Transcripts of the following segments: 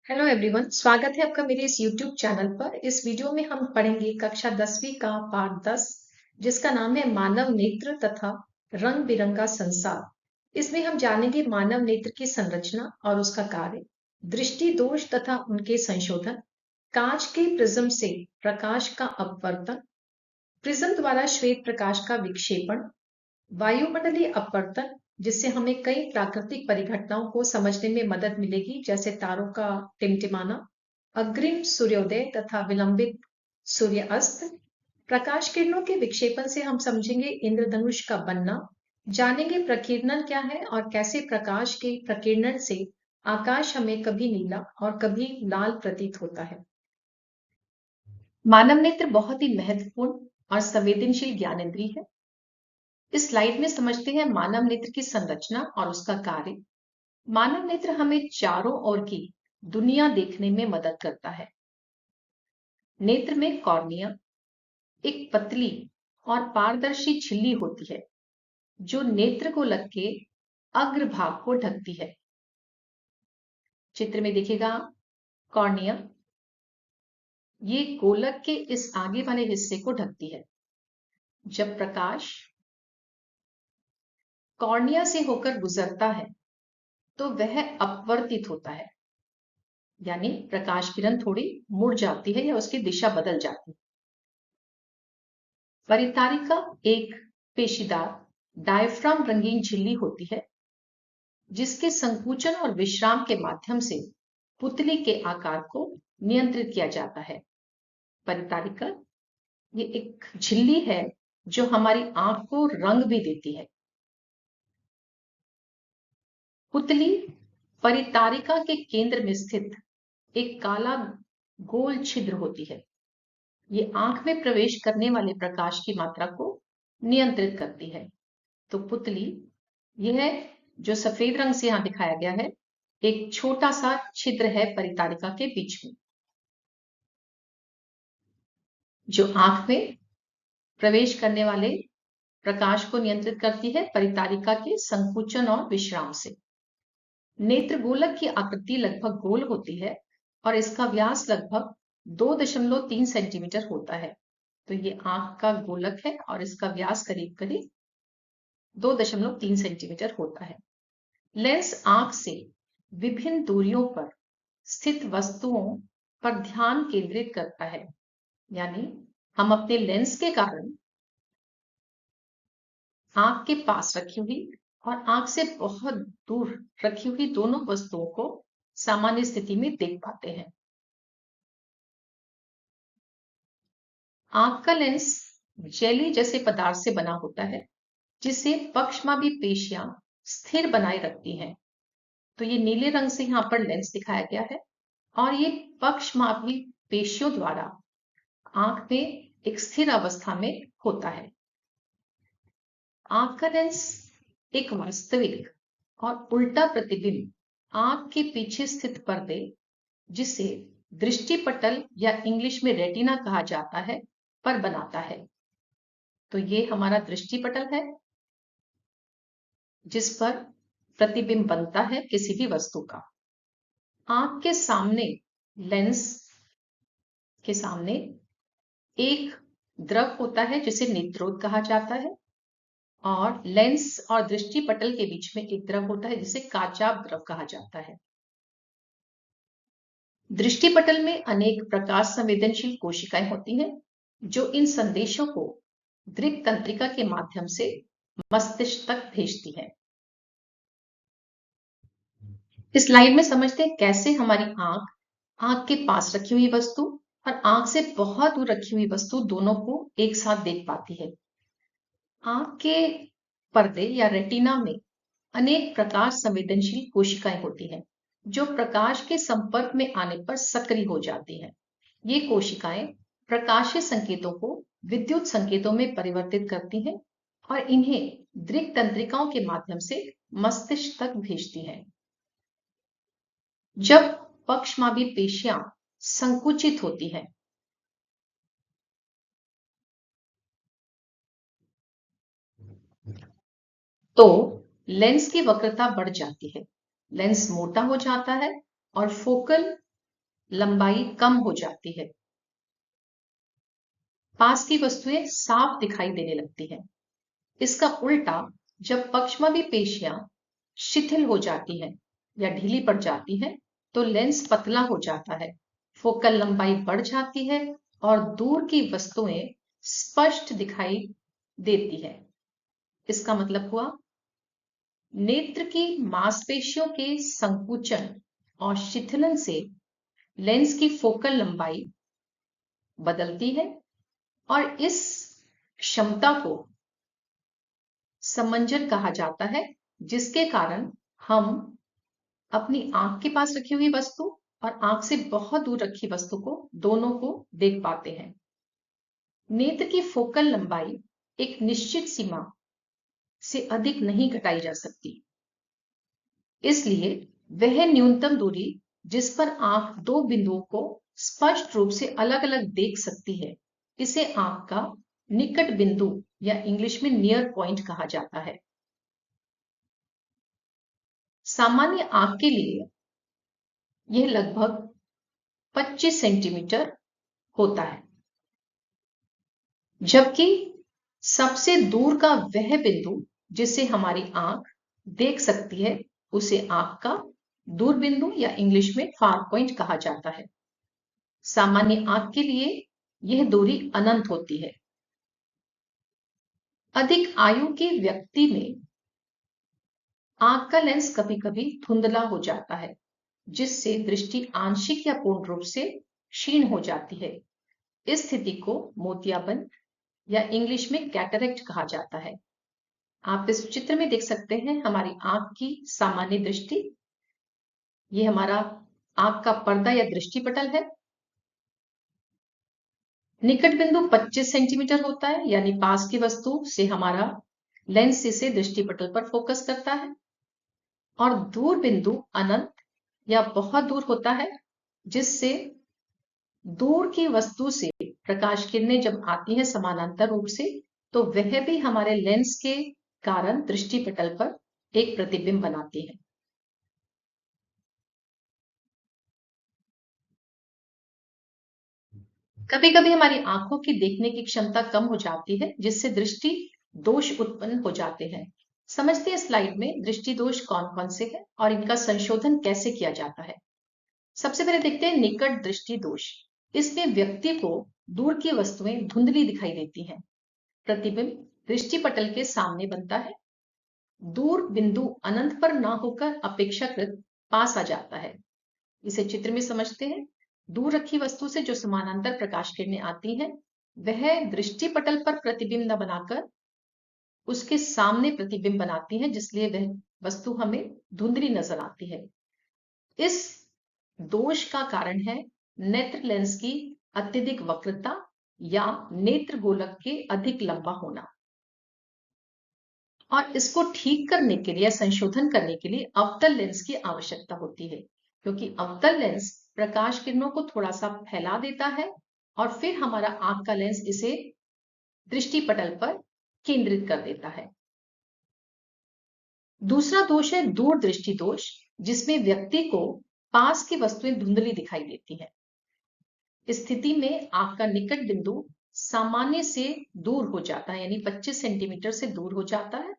Hello everyone, स्वागत है आपका मेरे इस यूट्यूब चैनल पर। इस वीडियो में हम पढ़ेंगे कक्षा 10वीं का पाठ 10, जिसका नाम है मानव नेत्र तथा रंग बिरंगा संसार। इसमें हम जानेंगे मानव नेत्र की संरचना और उसका कार्य, दृष्टि दोष तथा उनके संशोधन, कांच के प्रिज्म से प्रकाश का अपवर्तन, प्रिज्म द्वारा श्वेत प्रकाश का विक्षेपण, वायुमंडलीय अपवर्तन, जिससे हमें कई प्राकृतिक परिघटनाओं को समझने में मदद मिलेगी, जैसे तारों का टिमटिमाना, अग्रिम सूर्योदय तथा विलंबित सूर्य अस्त। प्रकाश किरणों के विक्षेपण से हम समझेंगे इंद्रधनुष का बनना, जानेंगे प्रकीर्णन क्या है और कैसे प्रकाश के प्रकीर्णन से आकाश हमें कभी नीला और कभी लाल प्रतीत होता है। मानव नेत्र बहुत ही महत्वपूर्ण और संवेदनशील ज्ञानेंद्रिय है। इस स्लाइड में समझते हैं मानव नेत्र की संरचना और उसका कार्य। मानव नेत्र हमें चारों ओर की दुनिया देखने में मदद करता है। नेत्र में कॉर्निया एक पतली और पारदर्शी झिल्ली होती है जो नेत्र को लग के अग्रभाग को ढकती है। चित्र में देखिएगा कॉर्निया, ये गोलक के इस आगे वाले हिस्से को ढकती है। जब प्रकाश कॉर्निया से होकर गुजरता है तो वह अपवर्तित होता है, यानी प्रकाश किरण थोड़ी मुड़ जाती है या उसकी दिशा बदल जाती है। परितारिका एक पेशीदार डायफ्राम रंगीन झिल्ली होती है जिसके संकुचन और विश्राम के माध्यम से पुतली के आकार को नियंत्रित किया जाता है। परितारिका ये एक झिल्ली है जो हमारी आंख को रंग भी देती है। पुतली परितारिका के केंद्र में स्थित एक काला गोल छिद्र होती है। ये आंख में प्रवेश करने वाले प्रकाश की मात्रा को नियंत्रित करती है। तो पुतली, यह जो सफेद रंग से यहां दिखाया गया है, एक छोटा सा छिद्र है परितारिका के बीच में, जो आंख में प्रवेश करने वाले प्रकाश को नियंत्रित करती है परितारिका के संकुचन और विश्राम से। नेत्र गोलक की आकृति लगभग गोल होती है और इसका व्यास लगभग 2.3 सेंटीमीटर होता है। तो ये आंख का गोलक है और इसका व्यास करीब करीब 2.3 सेंटीमीटर होता है। लेंस आंख से विभिन्न दूरियों पर स्थित वस्तुओं पर ध्यान केंद्रित करता है, यानी हम अपने लेंस के कारण आंख के पास रखी हुई और आंख से बहुत दूर रखी हुई दोनों वस्तुओं को सामान्य स्थिति में देख पाते हैं। आंख का लेंस जेली जैसे पदार्थ से बना होता है जिसे पक्षमापी पेशियां स्थिर बनाए रखती हैं। तो ये नीले रंग से यहाँ पर लेंस दिखाया गया है और ये पक्षमापी पेशियों द्वारा आंख में एक स्थिर अवस्था में होता है। आंख का लेंस एक वास्तविक और उल्टा प्रतिबिंब आंख के पीछे स्थित पर्दे, जिसे दृष्टिपटल या इंग्लिश में रेटिना कहा जाता है, पर बनाता है। तो ये हमारा दृष्टिपटल है जिस पर प्रतिबिंब बनता है किसी भी वस्तु का। आंख के सामने, लेंस के सामने एक द्रव होता है जिसे नेत्रोद कहा जाता है और लेंस और दृष्टिपटल के बीच में एक द्रव होता है जिसे काचाभ द्रव कहा जाता है। दृष्टिपटल में अनेक प्रकाश संवेदनशील कोशिकाएं होती हैं जो इन संदेशों को दृक तंत्रिका के माध्यम से मस्तिष्क तक भेजती हैं। इस स्लाइड में समझते हैं कैसे हमारी आंख के पास रखी हुई वस्तु और आंख से बहुत दूर रखी हुई वस्तु दोनों को एक साथ देख पाती है। आंख के पर्दे या रेटिना में अनेक प्रकाश संवेदनशील कोशिकाएं होती हैं जो प्रकाश के संपर्क में आने पर सक्रिय हो जाती हैं। ये कोशिकाएं प्रकाशीय संकेतों को विद्युत संकेतों में परिवर्तित करती हैं और इन्हें दृक तंत्रिकाओं के माध्यम से मस्तिष्क तक भेजती हैं। जब पक्षमापी पेशियां संकुचित होती हैं तो लेंस की वक्रता बढ़ जाती है, लेंस मोटा हो जाता है और फोकल लंबाई कम हो जाती है। पास की वस्तुएं साफ दिखाई देने लगती हैं। इसका उल्टा, जब पक्षमावी पेशियां शिथिल हो जाती हैं या ढीली पड़ जाती हैं, तो लेंस पतला हो जाता है, फोकल लंबाई बढ़ जाती है और दूर की वस्तुएं स्पष्ट दिखाई देती है। इसका मतलब हुआ, नेत्र की मांसपेशियों के संकुचन और शिथिलन से लेंस की फोकल लंबाई बदलती है और इस क्षमता को समंजन कहा जाता है, जिसके कारण हम अपनी आंख के पास रखी हुई वस्तु और आंख से बहुत दूर रखी वस्तु को दोनों को देख पाते हैं। नेत्र की फोकल लंबाई एक निश्चित सीमा से अधिक नहीं घटाई जा सकती, इसलिए वह न्यूनतम दूरी जिस पर आंख दो बिंदुओं को स्पष्ट रूप से अलग अलग देख सकती है, इसे आंख का निकट बिंदु या इंग्लिश में नियर पॉइंट कहा जाता है। सामान्य आंख के लिए यह लगभग 25 सेंटीमीटर होता है, जबकि सबसे दूर का वह बिंदु जिसे हमारी आंख देख सकती है, उसे आंख का दूर बिंदु या इंग्लिश में फार पॉइंट कहा जाता है। सामान्य आंख के लिए यह दूरी अनंत होती है। अधिक आयु के व्यक्ति में आंख का लेंस कभी कभी धुंधला हो जाता है, जिससे दृष्टि आंशिक या पूर्ण रूप से क्षीण हो जाती है। इस स्थिति को मोतियाबिंद या इंग्लिश में कैटरेक्ट कहा जाता है। आप इस चित्र में देख सकते हैं हमारी आंख की सामान्य दृष्टि। ये हमारा आंख का पर्दा या दृष्टिपटल है। निकट बिंदु 25 सेंटीमीटर होता है, यानी पास की वस्तु से हमारा लेंस इसे दृष्टिपटल पर फोकस करता है। और दूर बिंदु अनंत या बहुत दूर होता है, जिससे दूर की वस्तु से प्रकाश किरणें जब आती हैं समानांतर रूप से, तो वह भी हमारे लेंस के कारण दृष्टिपटल पर एक प्रतिबिंब बनाती है। कभी कभी हमारी आंखों की देखने की क्षमता कम हो जाती है, जिससे दृष्टि दोष उत्पन्न हो जाते हैं। समझते हैं स्लाइड में दृष्टि दोष कौन कौन से हैं और इनका संशोधन कैसे किया जाता है। सबसे पहले देखते हैं निकट दृष्टि दोष। इसमें व्यक्ति को दूर की वस्तुएं धुंधली दिखाई देती हैं। प्रतिबिंब दृष्टिपटल के सामने बनता है। दूर बिंदु अनंत पर ना होकर अपेक्षाकृत पास आ जाता है। इसे चित्र में समझते हैं। दूर रखी वस्तु से जो समानांतर प्रकाश किरणें आती हैं, वह दृष्टिपटल पर प्रतिबिंब न बनाकर उसके सामने प्रतिबिंब बनाती हैं, जिसलिए वह वस्तु हमें धुंधली नजर आती है। इस दोष का कारण है नेत्र लेंस की अत्यधिक वक्रता या नेत्र गोलक के अधिक लंबा होना। और इसको ठीक करने के लिए, संशोधन करने के लिए अवतल लेंस की आवश्यकता होती है, क्योंकि अवतल लेंस प्रकाश किरणों को थोड़ा सा फैला देता है और फिर हमारा आंख का लेंस इसे दृष्टिपटल पर केंद्रित कर देता है। दूसरा दोष है दूर दृष्टि दोष, जिसमें व्यक्ति को पास की वस्तुएं धुंधली दिखाई देती हैं। इस स्थिति में आंख का निकट बिंदु सामान्य से दूर हो जाता है, यानी 25 सेंटीमीटर से दूर हो जाता है।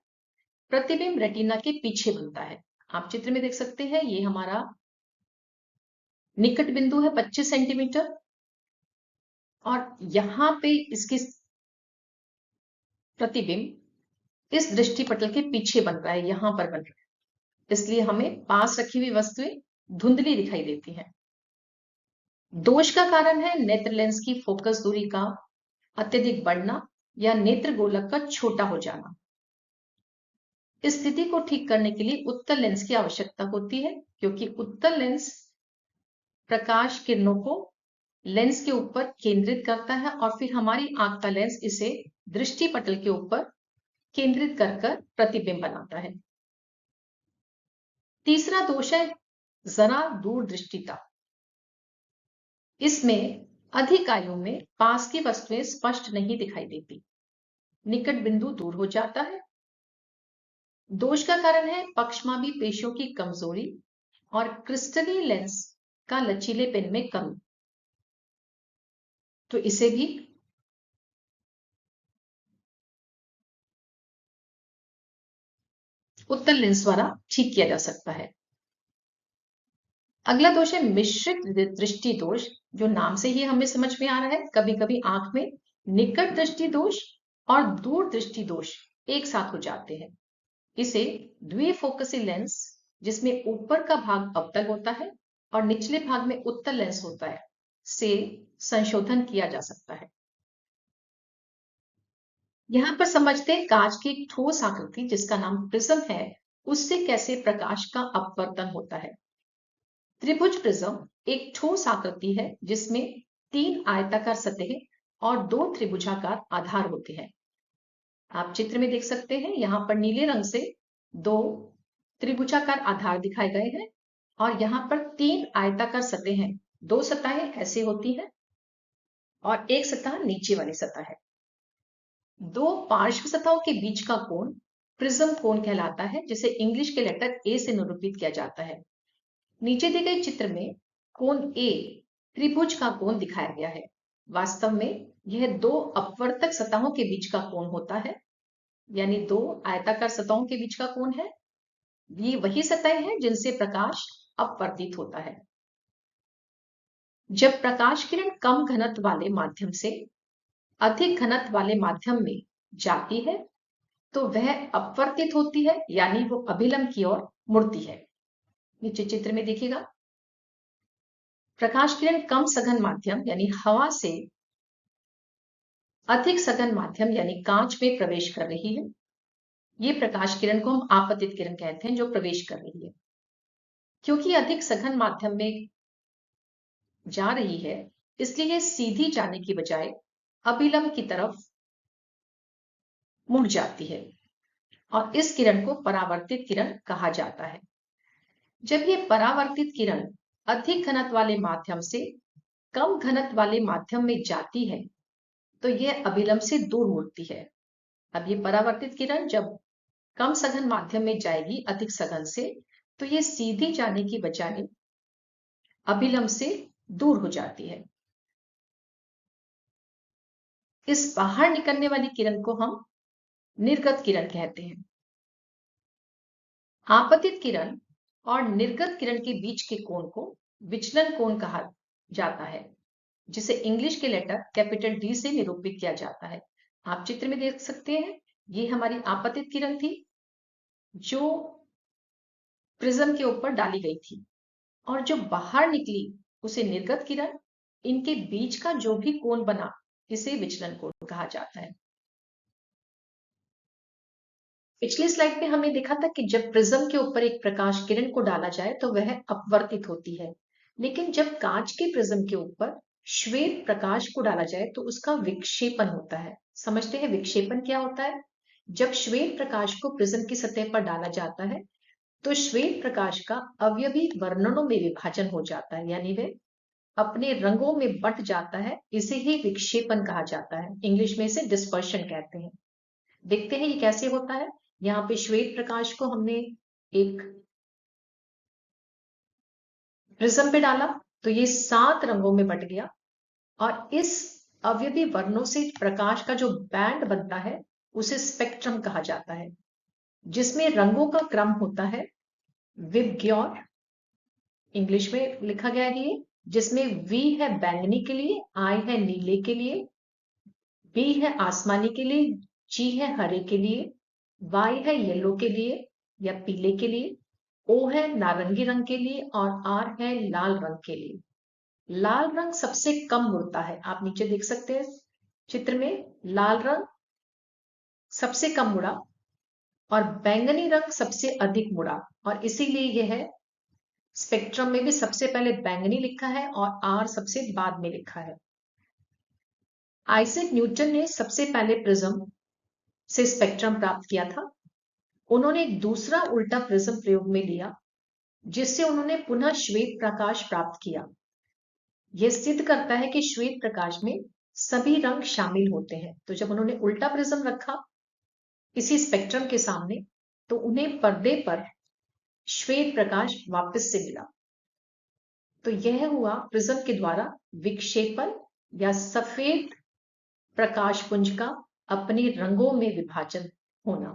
प्रतिबिंब रेटिना के पीछे बनता है। आप चित्र में देख सकते हैं, ये हमारा निकट बिंदु है 25 सेंटीमीटर और यहां पे इसकी प्रतिबिंब इस दृष्टिपटल के पीछे बन रहा है, यहां पर बन रहा है। इसलिए हमें पास रखी हुई वस्तुएं धुंधली दिखाई देती हैं। दोष का कारण है नेत्र लेंस की फोकस दूरी का अत्यधिक बढ़ना या नेत्र गोलक का छोटा हो जाना। इस स्थिति को ठीक करने के लिए उत्तल लेंस की आवश्यकता होती है, क्योंकि उत्तल लेंस प्रकाश किरणों को लेंस के ऊपर केंद्रित करता है और फिर हमारी आंख का लेंस इसे दृष्टिपटल के ऊपर केंद्रित कर प्रतिबिंब बनाता है। तीसरा दोष है जरा दूरदृष्टिता। इसमें अधिक आयु में पास की वस्तुएं स्पष्ट नहीं दिखाई देती, निकट बिंदु दूर हो जाता है। दोष का कारण है पक्षमावी पेशियों की कमजोरी और क्रिस्टली लेंस का लचीलेपन में कमी। तो इसे भी उत्तल लेंस द्वारा ठीक किया जा सकता है। अगला दोष है मिश्रित दृष्टि दोष, जो नाम से ही हमें समझ में आ रहा है। कभी कभी आंख में निकट दृष्टि दोष और दूर दृष्टि दोष एक साथ हो जाते हैं। इसे द्विफोकसी लेंस, जिसमें ऊपर का भाग अवतल होता है और निचले भाग में उत्तल लेंस होता है, से संशोधन किया जा सकता है। यहां पर समझते हैं कांच की एक ठोस आकृति जिसका नाम प्रिज्म है, उससे कैसे प्रकाश का अपवर्तन होता है। त्रिभुज प्रिज्म एक ठोस आकृति है जिसमें 3 आयताकार सतहें और 2 त्रिभुजाकार आधार होते हैं। आप चित्र में देख सकते हैं, यहाँ पर नीले रंग से 2 त्रिभुजाकार आधार दिखाए गए हैं और यहाँ पर 3 आयताकार सतहें हैं। 2 सतहें ऐसे होती हैं और एक सतह नीचे वाली सतह है। 2 पार्श्व सतहों के बीच का कोण प्रिज्म कोण कहलाता है, जिसे इंग्लिश के लेटर ए से निरूपित किया जाता है। नीचे दिए गए चित्र में कोण ए त्रिभुज का कोण दिखाया गया है। वास्तव में यह 2 अपवर्तक सतहों के बीच का कोण होता है, यानी 2 आयताकार सतहों के बीच का कोण है। ये वही सतह है जिनसे प्रकाश अपवर्तित होता है। जब प्रकाश किरण कम घनत्व वाले माध्यम से अधिक घनत्व वाले माध्यम में जाती है तो वह अपवर्तित होती है, यानी वो अभिलंब की ओर मुड़ती है। नीचे चित्र में देखिएगा, प्रकाश किरण कम सघन माध्यम यानी हवा से अधिक सघन माध्यम यानी कांच में प्रवेश कर रही है। ये प्रकाश किरण को हम आपतित किरण कहते हैं, जो प्रवेश कर रही है। क्योंकि अधिक सघन माध्यम में जा रही है, इसलिए यह सीधी जाने की बजाय अभिलंब की तरफ मुड़ जाती है और इस किरण को परावर्तित किरण कहा जाता है। जब ये परावर्तित किरण अधिक घनत्व वाले माध्यम से कम घनत्व वाले माध्यम में जाती है तो यह अभिलंब से दूर मुड़ती है। अब ये परावर्तित किरण जब कम सघन माध्यम में जाएगी अधिक सघन से, तो ये सीधी जाने की बजाय अभिलंब से दूर हो जाती है। इस बाहर निकलने वाली किरण को हम निर्गत किरण कहते हैं। आपतित किरण और निर्गत किरण के बीच के कोण को विचलन कोण कहा जाता है, जिसे इंग्लिश के लेटर कैपिटल डी से निरूपित किया जाता है। आप चित्र में देख सकते हैं, ये हमारी आपतित किरण थी जो प्रिज्म के ऊपर डाली गई थी, और जो बाहर निकली उसे निर्गत किरण। इनके बीच का जो भी कोण बना इसे विचलन कोण कहा जाता है। पिछली स्लाइड में हमने देखा था कि जब प्रिज्म के ऊपर एक प्रकाश किरण को डाला जाए तो वह अपवर्तित होती है, लेकिन जब कांच के प्रिज्म के ऊपर श्वेत प्रकाश को डाला जाए तो उसका विक्षेपण होता है। समझते हैं विक्षेपण क्या होता है? जब श्वेत प्रकाश को प्रिज्म की सतह पर डाला जाता है तो श्वेत प्रकाश का अवयवी वर्णनों में विभाजन हो जाता है, यानी वे अपने रंगों में बंट जाता है। इसे ही विक्षेपण कहा जाता है। इंग्लिश में इसे डिस्पर्शन कहते हैं। देखते हैं ये कैसे होता है। यहाँ पे श्वेत प्रकाश को हमने एक प्रिज्म पे डाला तो ये 7 रंगों में बट गया, और इस अवयवी वर्णों से प्रकाश का जो बैंड बनता है उसे स्पेक्ट्रम कहा जाता है, जिसमें रंगों का क्रम होता है विबग्योर, इंग्लिश में लिखा गया है ये, जिसमें V है बैंगनी के लिए, I है नीले के लिए, B है आसमानी के लिए, G है हरे के लिए, Y है येलो के लिए या पीले के लिए, O है नारंगी रंग के लिए और R है लाल रंग के लिए। लाल रंग सबसे कम मुड़ता है। आप नीचे देख सकते हैं चित्र में, लाल रंग सबसे कम मुड़ा और बैंगनी रंग सबसे अधिक मुड़ा, और इसीलिए यह स्पेक्ट्रम में भी सबसे पहले बैंगनी लिखा है और R सबसे बाद में लिखा है। आइजैक न्यूटन ने सबसे पहले प्रिज्म से स्पेक्ट्रम प्राप्त किया था। उन्होंने एक दूसरा उल्टा प्रिज्म प्रयोग में लिया, जिससे उन्होंने पुनः श्वेत प्रकाश प्राप्त किया। यह सिद्ध करता है कि श्वेत प्रकाश में सभी रंग शामिल होते हैं। तो जब उन्होंने उल्टा प्रिज्म रखा इसी स्पेक्ट्रम के सामने, तो उन्हें पर्दे पर श्वेत प्रकाश वापस से मिला। तो यह हुआ प्रिज्म के द्वारा विक्षेपण या सफेद प्रकाश पुंज का अपने रंगों में विभाजन होना।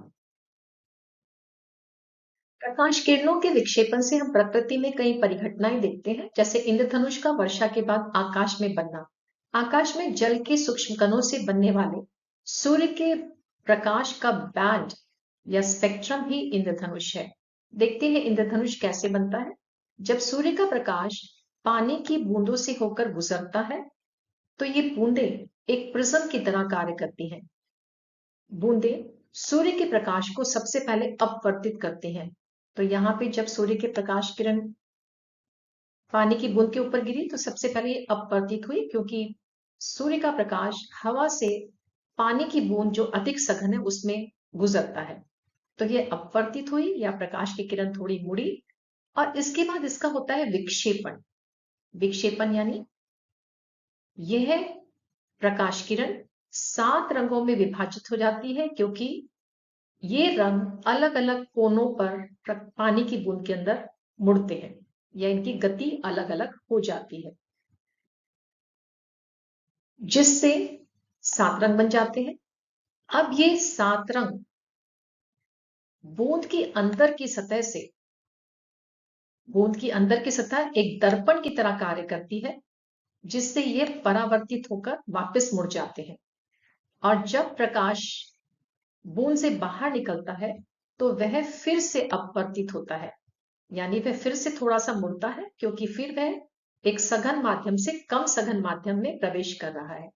प्रकाश किरणों के विक्षेपण से हम प्रकृति में कई परिघटनाएं देखते हैं, जैसे इंद्रधनुष का वर्षा के बाद आकाश में बनना। आकाश में जल के सूक्ष्म कणों से बनने वाले सूर्य के प्रकाश का बैंड या स्पेक्ट्रम ही इंद्रधनुष है। देखते हैं इंद्रधनुष कैसे बनता है। जब सूर्य का प्रकाश पानी की बूंदों से होकर गुजरता है तो ये बूंदें एक प्रिज्म की तरह कार्य करती हैं। बूंदें सूर्य के प्रकाश को सबसे पहले अपवर्तित करते हैं। तो यहाँ पे जब सूर्य के प्रकाश किरण पानी की बूंद के ऊपर गिरी तो सबसे पहले ये अपवर्तित हुई, क्योंकि सूर्य का प्रकाश हवा से पानी की बूंद जो अधिक सघन है उसमें गुजरता है, तो ये अपवर्तित हुई या प्रकाश की किरण थोड़ी मुड़ी। और इसके बाद इसका होता है विक्षेपण। विक्षेपण यानी यह प्रकाश किरण 7 रंगों में विभाजित हो जाती है, क्योंकि ये रंग अलग अलग कोनों पर पानी की बूंद के अंदर मुड़ते हैं या इनकी गति अलग अलग हो जाती है, जिससे 7 रंग बन जाते हैं। अब ये 7 रंग बूंद की अंदर की सतह से, बूंद की अंदर की सतह एक दर्पण की तरह कार्य करती है, जिससे ये परावर्तित होकर वापस मुड़ जाते हैं। और जब प्रकाश बूंद से बाहर निकलता है तो वह फिर से अपवर्तित होता है, यानी वह फिर से थोड़ा सा मुड़ता है, क्योंकि फिर वह एक सघन माध्यम से कम सघन माध्यम में प्रवेश कर रहा है।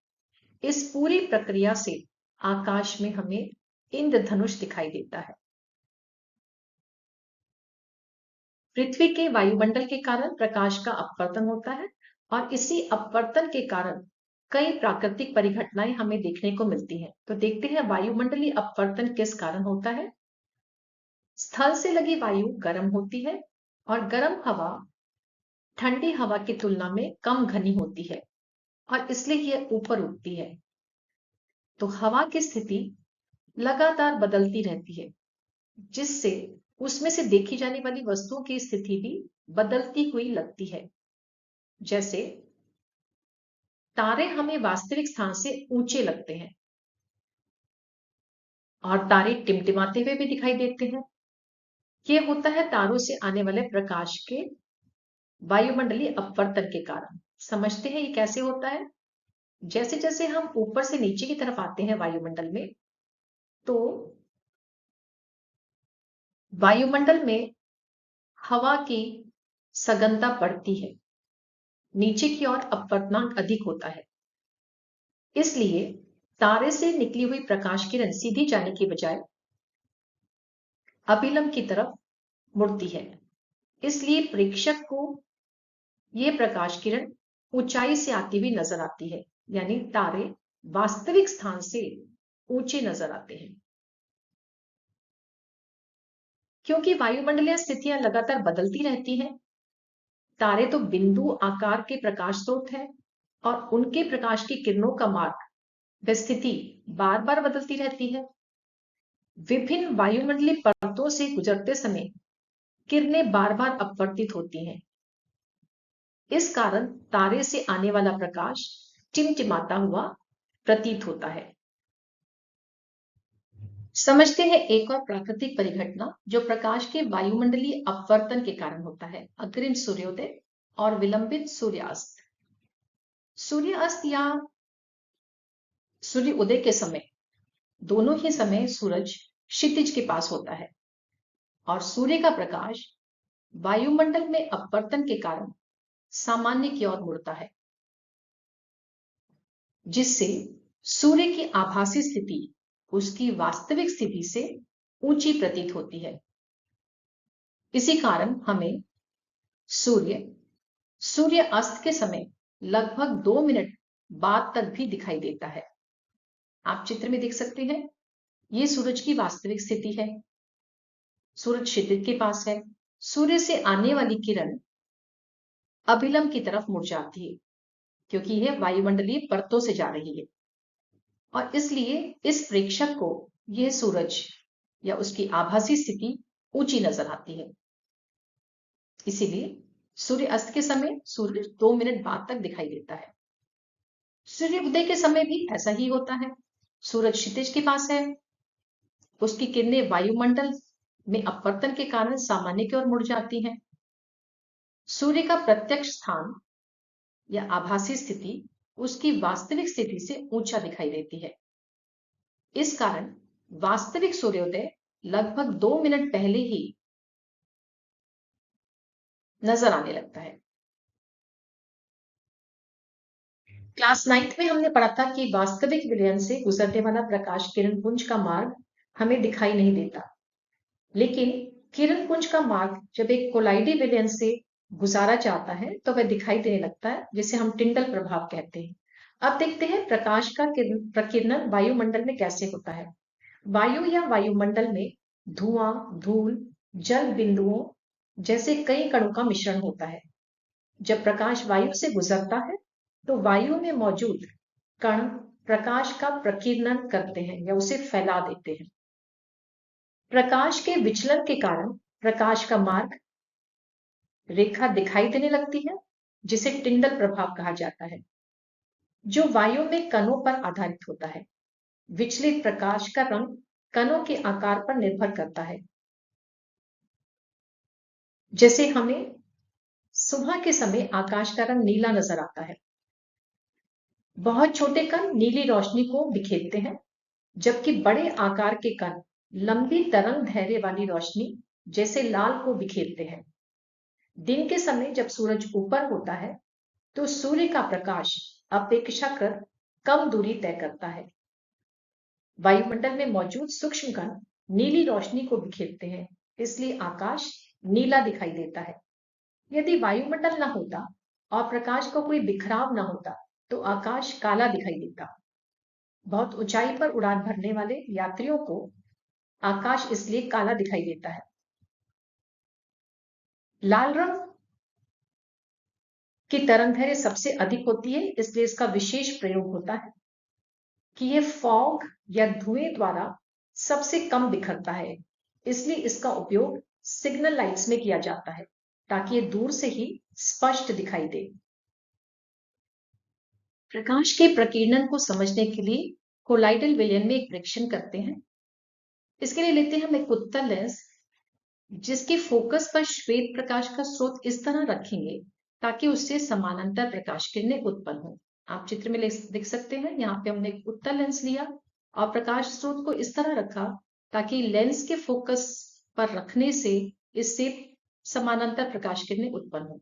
इस पूरी प्रक्रिया से आकाश में हमें इंद्रधनुष दिखाई देता है। पृथ्वी के वायुमंडल के कारण प्रकाश का अपवर्तन होता है और इसी अपवर्तन के कारण कई प्राकृतिक परिघटनाएं हमें देखने को मिलती हैं। तो देखते हैं वायुमंडलीय अपवर्तन किस कारण होता है। स्थल से लगी वायु गर्म होती है और गर्म हवा ठंडी हवा की तुलना में कम घनी होती है और इसलिए यह ऊपर उठती है। तो हवा की स्थिति लगातार बदलती रहती है, जिससे उसमें से देखी जाने वाली वस्तुओं की स्थिति भी बदलती हुई लगती है। जैसे तारे हमें वास्तविक स्थान से ऊंचे लगते हैं और तारे टिमटिमाते हुए भी दिखाई देते हैं। यह होता है तारों से आने वाले प्रकाश के वायुमंडलीय अपवर्तन के कारण। समझते हैं ये कैसे होता है। जैसे जैसे हम ऊपर से नीचे की तरफ आते हैं वायुमंडल में, तो वायुमंडल में हवा की सघनता बढ़ती है, नीचे की ओर अपवर्तनांक अधिक होता है। इसलिए तारे से निकली हुई प्रकाश किरण सीधी जाने की बजाय अभिलंब की तरफ मुड़ती है। इसलिए प्रेक्षक को यह प्रकाश किरण ऊंचाई से आती हुई नजर आती है, यानी तारे वास्तविक स्थान से ऊंचे नजर आते हैं। क्योंकि वायुमंडलीय स्थितियां लगातार बदलती रहती हैं, तारे तो बिंदु आकार के प्रकाश स्रोत हैं और उनके प्रकाश की किरणों का मार्ग व स्थिति बार बार बदलती रहती है। विभिन्न वायुमंडलीय परतों से गुजरते समय किरणें बार बार अपवर्तित होती हैं। इस कारण तारे से आने वाला प्रकाश टिमटिमाता हुआ प्रतीत होता है। समझते हैं एक और प्राकृतिक परिघटना जो प्रकाश के वायुमंडलीय अपवर्तन के कारण होता है, अग्रिम सूर्योदय और विलंबित सूर्यास्त। सूर्यास्त या सूर्य उदय के समय, दोनों ही समय सूरज क्षितिज के पास होता है और सूर्य का प्रकाश वायुमंडल में अपवर्तन के कारण सामान्य की ओर मुड़ता है, जिससे सूर्य की आभासी स्थिति उसकी वास्तविक स्थिति से ऊंची प्रतीत होती है। इसी कारण हमें सूर्य अस्त के समय लगभग 2 मिनट बाद तक भी दिखाई देता है। आप चित्र में देख सकते हैं, ये सूरज की वास्तविक स्थिति है। सूरज क्षितिज के पास है। सूर्य से आने वाली किरण अभिलंब की तरफ मुड़ जाती है, क्योंकि यह वायुमंडलीय परतों से जा रही है और इसलिए इस प्रेक्षक को यह सूरज या उसकी आभासी स्थिति ऊंची नजर आती है। इसीलिए सूर्य अस्त के समय सूर्य 2 मिनट बाद तक दिखाई देता है। सूर्य उदय के समय भी ऐसा ही होता है। सूरज क्षितिज के पास है, उसकी किरणें वायुमंडल में अपवर्तन के कारण सामान्य की ओर मुड़ जाती हैं। सूर्य का प्रत्यक्ष स्थान या आभासी स्थिति उसकी वास्तविक स्थिति से ऊंचा दिखाई देती है। इस कारण वास्तविक सूर्योदय लगभग 2 मिनट पहले ही नजर आने लगता है। क्लास 9th में हमने पढ़ा था कि वास्तविक विलयन से गुजरने वाला प्रकाश किरण पुंज का मार्ग हमें दिखाई नहीं देता, लेकिन किरण पुंज का मार्ग जब एक कोलाइडी विलयन से गुजारा जाता है तो वह दिखाई देने लगता है, जिसे हम टिंडल प्रभाव कहते हैं। अब देखते हैं प्रकाश का प्रकीर्णन वायुमंडल में कैसे होता है। वायु या वायुमंडल में धुआं, धूल, जल बिंदुओं जैसे कई कणों का मिश्रण होता है। जब प्रकाश वायु से गुजरता है तो वायु में मौजूद कण प्रकाश का प्रकीर्णन करते हैं या उसे फैला देते हैं। प्रकाश के विचलन के कारण प्रकाश का मार्ग रेखा दिखाई देने लगती है, जिसे टिंडल प्रभाव कहा जाता है, जो वायु में कणों पर आधारित होता है। विचलित प्रकाश का रंग कणों के आकार पर निर्भर करता है। जैसे हमें सुबह के समय आकाश का रंग नीला नजर आता है। बहुत छोटे कण नीली रोशनी को बिखेरते हैं, जबकि बड़े आकार के कण लंबी तरंग धैर्य वाली रोशनी जैसे लाल को बिखेरते हैं। दिन के समय जब सूरज ऊपर होता है तो सूर्य का प्रकाश अपेक्षाकृत कम दूरी तय करता है। वायुमंडल में मौजूद सूक्ष्म कण नीली रोशनी को बिखेरते हैं, इसलिए आकाश नीला दिखाई देता है। यदि वायुमंडल न होता और प्रकाश का कोई बिखराव न होता तो आकाश काला दिखाई देता। बहुत ऊंचाई पर उड़ान भरने वाले यात्रियों को आकाश इसलिए काला दिखाई देता है। लाल रंग की तरंगदैर्घ्य सबसे अधिक होती है, इसलिए इसका विशेष प्रयोग होता है कि यह फॉग या धुएं द्वारा सबसे कम बिखरता है। इसलिए इसका उपयोग सिग्नल लाइट्स में किया जाता है ताकि ये दूर से ही स्पष्ट दिखाई दे। प्रकाश के प्रकीर्णन को समझने के लिए कोलाइडल विलयन में एक परीक्षण करते हैं। इसके लिए लेते हैं हम एक उत्तल लेंस, जिसके फोकस पर श्वेत प्रकाश का स्रोत इस तरह रखेंगे ताकि उससे समानांतर प्रकाश किरणें उत्पन्न हो। आप चित्र में देख सकते हैं, यहाँ पे हमने एक उत्तल लेंस लिया और प्रकाश स्रोत को इस तरह रखा ताकि लेंस के फोकस पर रखने से इससे समानांतर प्रकाश किरणें उत्पन्न हो।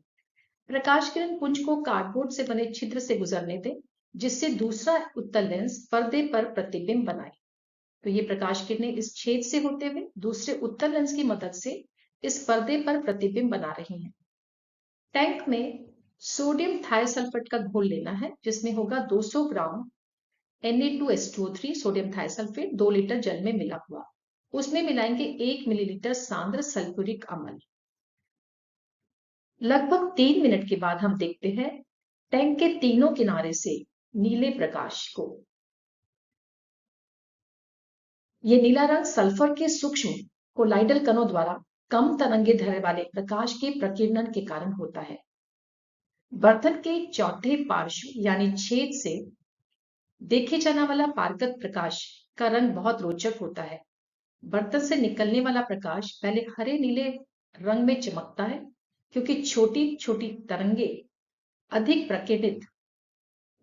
प्रकाश किरण पुंज को कार्डबोर्ड से बने छिद्र से गुजरने दें, जिससे दूसरा उत्तल लेंस पर्दे पर प्रतिबिंब बनाए। तो ये प्रकाश किरणें इस छेद से होते हुए दूसरे उत्तल लेंस की मदद से इस पर्दे पर प्रतिबिंब बना रही हैं। टैंक में सोडियम थायोसल्फेट का घोल लेना है, जिसमें होगा 200 ग्राम Na2H2O3 सोडियम थायोसल्फेट 2 लीटर जल में मिला हुआ। उसमें मिलाएंगे 1 मिलीलीटर सांद्र सल्फ्यूरिक अम्ल। लगभग 3 मिनट के बाद हम देखते हैं टैंक के तीनों किनारे से नीले प्रकाश को। यह नीला रंग सल्फर के सूक्ष्म कोलाइडल कणों द्वारा कम तरंगे धैर्य वाले प्रकाश के प्रकीर्णन के कारण होता है। बर्तन के चौथे पार्श्व यानी छेद से देखे जाने वाला पारगत प्रकाश का रंग बहुत रोचक होता है। बर्तन से निकलने वाला प्रकाश पहले हरे नीले रंग में चमकता है, क्योंकि छोटी छोटी तरंगे अधिक प्रकीर्णित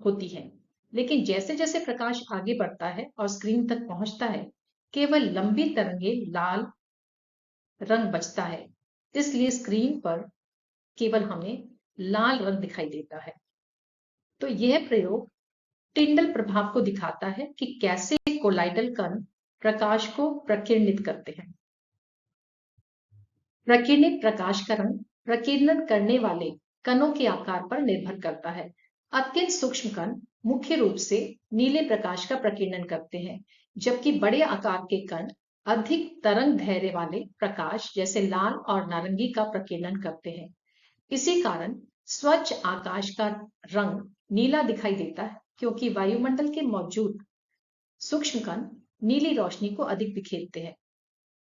होती हैं। लेकिन जैसे जैसे प्रकाश आगे बढ़ता है और स्क्रीन तक पहुंचता है, केवल लंबी तरंगे लाल रंग बचता है, इसलिए स्क्रीन पर केवल हमें लाल रंग दिखाई देता है। तो यह प्रयोग टिंडल प्रभाव को दिखाता है कि कैसे कोलाइडल कण प्रकाश को प्रकीर्णित करते हैं। प्रकीर्णित प्रकाश का रंग प्रकीर्णन करने वाले कणों के आकार पर निर्भर करता है। अत्यंत सूक्ष्म कण मुख्य रूप से नीले प्रकाश का प्रकीर्णन करते हैं, जबकि बड़े आकार के कण अधिक तरंग धैर्य वाले प्रकाश जैसे लाल और नारंगी का प्रकीर्णन करते हैं। इसी कारण स्वच्छ आकाश का रंग नीला दिखाई देता है, क्योंकि वायुमंडल के मौजूद सूक्ष्म कण नीली रोशनी को अधिक बिखेरते हैं।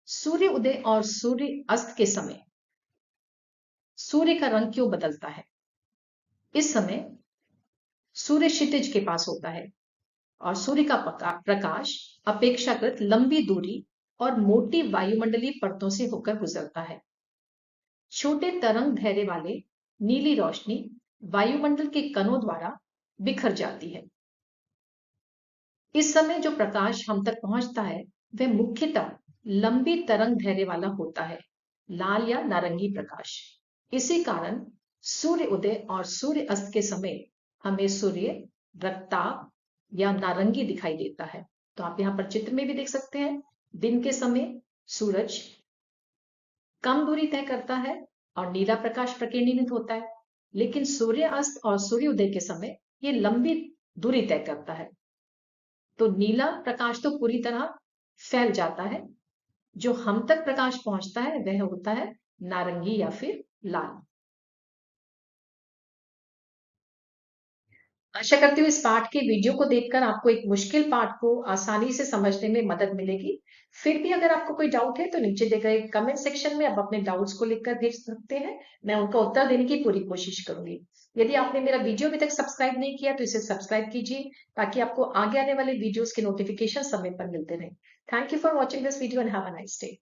सूर्य उदय और सूर्य अस्त के समय सूर्य का रंग क्यों बदलता है? इस समय सूर्य क्षितिज के पास होता है और सूर्य का प्रकाश अपेक्षाकृत लंबी दूरी और मोटी वायुमंडलीय परतों से होकर गुजरता है। छोटे तरंग धैर्य वाले नीली रोशनी वायुमंडल के कणों द्वारा बिखर जाती है। इस समय जो प्रकाश हम तक पहुंचता है वह मुख्यतः लंबी तरंग धैर्य वाला होता है, लाल या नारंगी प्रकाश। इसी कारण सूर्य उदय और सूर्य अस्त के समय हमें सूर्य रक्ताभ या नारंगी दिखाई देता है। तो आप यहाँ पर चित्र में भी देख सकते हैं, दिन के समय सूरज कम दूरी तय करता है और नीला प्रकाश प्रकीर्णित होता है, लेकिन सूर्य अस्त और सूर्योदय के समय ये लंबी दूरी तय करता है। तो नीला प्रकाश तो पूरी तरह फैल जाता है, जो हम तक प्रकाश पहुंचता है वह होता है नारंगी या फिर लाल। आशा करती हूँ इस पाठ के वीडियो को देखकर आपको एक मुश्किल पाठ को आसानी से समझने में मदद मिलेगी। फिर भी अगर आपको कोई डाउट है तो नीचे दिए गए कमेंट सेक्शन में आप अपने डाउट्स को लिखकर भेज सकते हैं, मैं उनका उत्तर देने की पूरी कोशिश करूंगी। यदि आपने मेरा वीडियो अभी तक सब्सक्राइब नहीं किया तो इसे सब्सक्राइब कीजिए ताकि आपको आगे आने वाले वीडियोस के नोटिफिकेशन समय पर मिलते रहे। Thank you for watching this video and have a nice day.